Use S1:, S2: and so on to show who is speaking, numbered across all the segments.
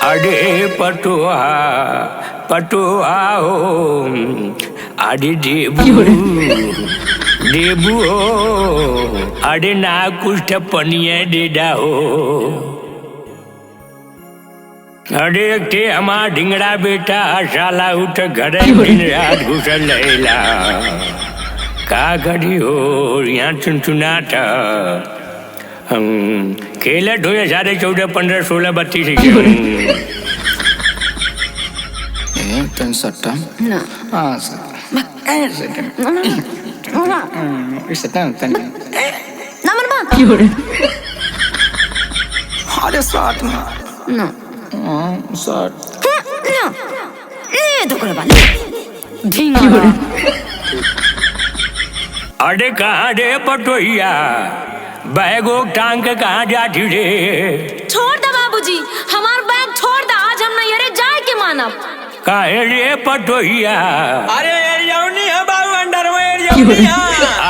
S1: अरे पटुआ पटुआ हो अरे देबू देबू हो अरे ना कुछ पनिया देदा हो। अरे के हमार ढिंगड़ा बेटा साला उठ घर दिन रात घुसल रहेला का करी हो यहाँ चुनचुनाता केला ढोया 14, 15, 16, अरे कहाँ रे पटोहिया बैगो टांग के कहाँ जाती रे?
S2: छोड़ दे बाबूजी, हमार बैग छोड़ दे, आज हम नैहरे जाए के मानब।
S1: काहे रे पटोहिया?
S3: अरे एरियाउनी है बाबू अंडरवेयर एरियाउनी है।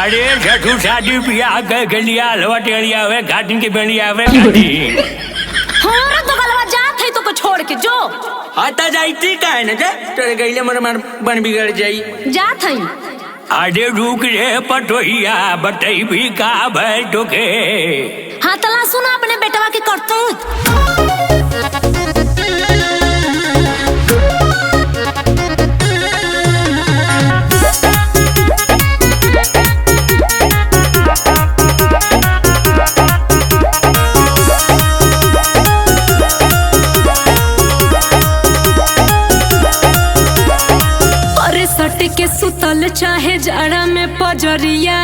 S1: अरे ससुर शादी ब्याह के लिया हलवा टेड़िया हुए घाटिन के बेड़िया हुए घाटी।
S2: हमारा तो गलवा जात है तो को छोड़ के जो।
S3: आता जाईती काहे न जे तेरे गईले मर बन बिगड़ जाई।
S2: जात है।
S1: अरे रुक रे पटोहिया बतई भी का भय टोके।
S2: हाँ तला सुना अपने बेटवा के करतूत। के सुतल चाहे जाड़ा में पजरिया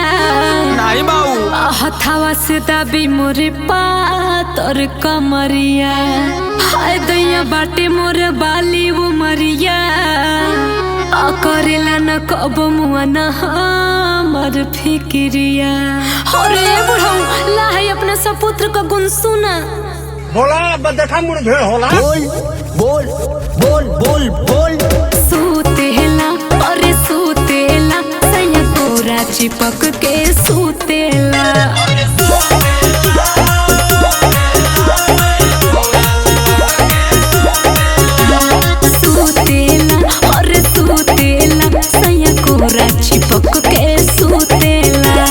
S3: नहीं बाऊ
S2: हथावा से दाबी मोरे पातर कमरिया हाय दैया बाटे मोरे बाली वो मरिया करेला न कब मुआ न हमर फिक्रिया। अरे बुढ़ऊ लाहे अपने सपुत्र का गुण सुना।
S4: होला देखा मुड़ भेड़ होला।
S3: बोल बोल बोल बोल बोल
S2: सूतेला अरे सूतेला सैया तोरा चिपक के सूतेला। सूतेला अरे सूतेला सैया तोरा चिपक के सूतेला।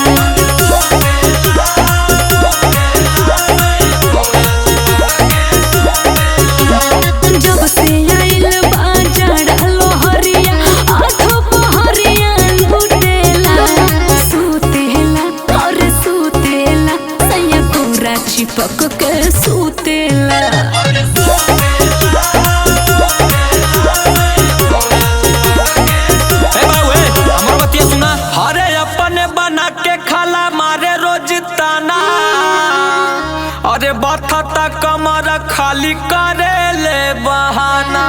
S2: जब से आइल बाजार लोहरिया आठो पहरिया लुटेला सूतेला और सूतेला सैया कोरा चिपक के सूतेला।
S3: हमर बतिया सुना। हरे अपने बना के खाला मारे रोज ताना। अरे बथा तक कमर खाली करे ले बहाना।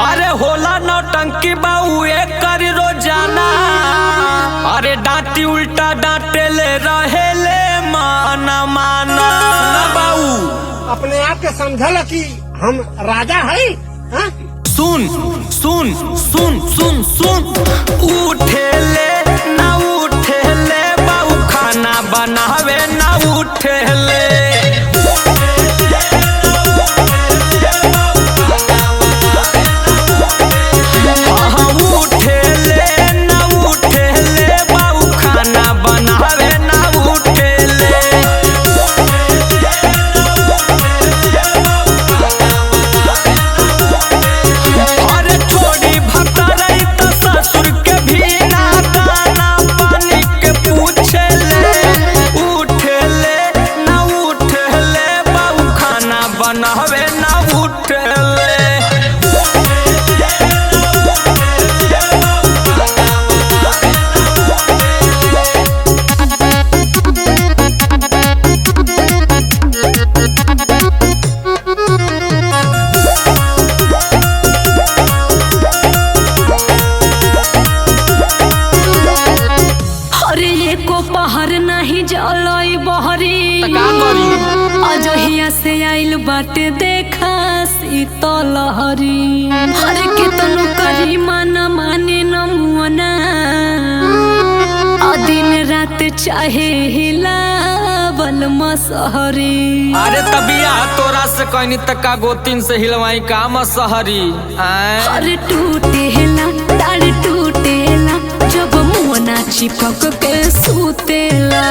S3: अरे होला नौटंकी बाऊ एक कर रोजाना। अरे डांटी उल्टा डांटे ले रहे ले माना माना बाऊ।
S4: अपने आप के समझल कि हम राजा है हा?
S3: सुन सुन सुन सुन सुन उठे ले ना उठे ले बाऊ खाना बनावे ना उठे ले।
S2: अजहिया से आइल बाटे देखा शीतल हरी। अरे कितनो करी माना माने न मुअना दिन रात चाहे हिलावल बलमा सहरी।
S3: अरे तबिया तोरा से कहनी तका गोतिन से हिलवाई का मसहरी।
S2: अरे टूटेला ताड़ टूटेला जब मुहना चिपक के सूतेला।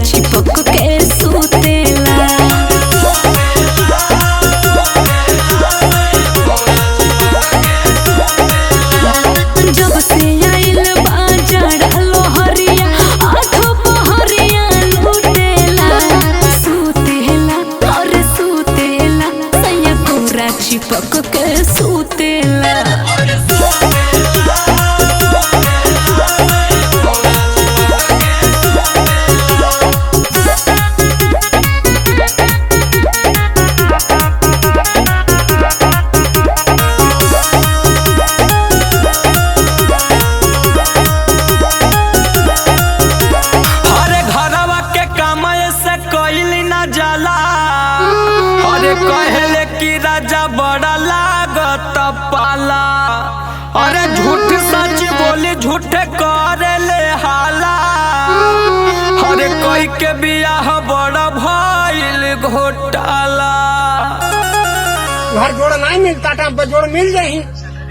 S2: चिपक के सूतेला। जब से आइल बाजार लोहरिया आठो पहरिया लूटेला। सूतेला और सूतेला सैया कोरा चिपक के सूतेला।
S3: कहले कि राजा बड़ा लागत पाला। अरे झूठ सच बोली झूठे करे ले हाला। अरे कोई के बियाह बड़ा भइल घोटाला।
S4: घर जोड़ नहीं मिलता टाइम पे जोड़ मिल जाही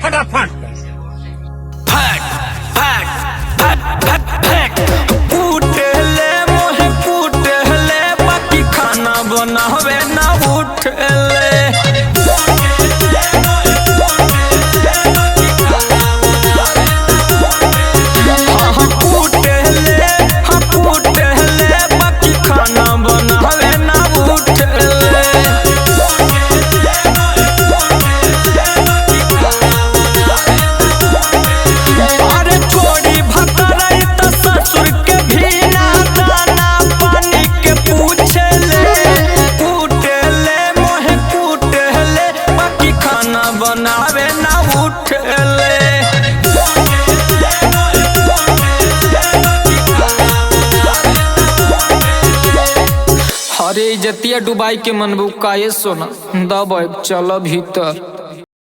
S4: फटाफट।
S3: फट फट फट फट फट उठले मोहे उठले बाकी खाना बनावे ना उठले। बनावे ना उठले। अरे इज्जतिया डुबाई के मनबू का ये सोना दब चल भीतर।